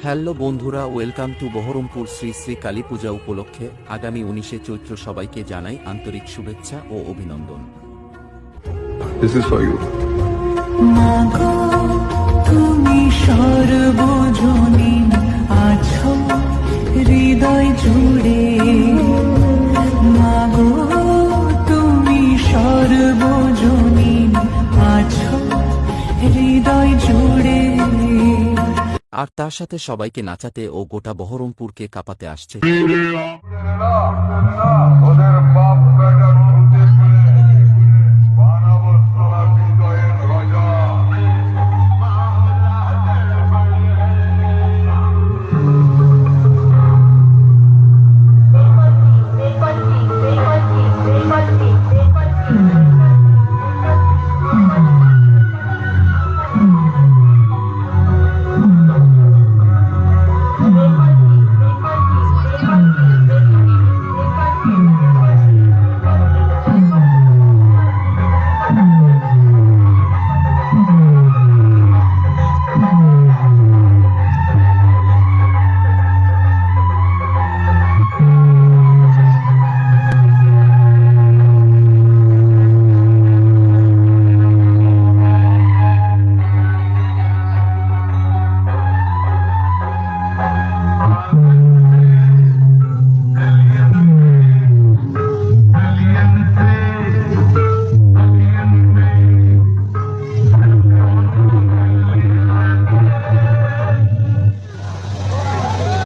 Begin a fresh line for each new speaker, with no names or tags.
Hello বন্ধুরা, welcome to Baharampur. Shri Shri Kali পূজা উপলক্ষে আগামী 19শে চৈত্র সবাইকে জানাই আন্তরিক শুভেচ্ছা ও অভিনন্দন।
This is for you.
মাগো তুমি সর্বজনীন আছো হৃদয় জুড়ে, মাগো তুমি সর্বজনীন আছো হৃদয় জুড়ে।
আর তার সাথে সবাইকে নাচাতে ও গোটা বহরমপুরকে কাঁপাতে আসছে
ওদের বাপ বেটার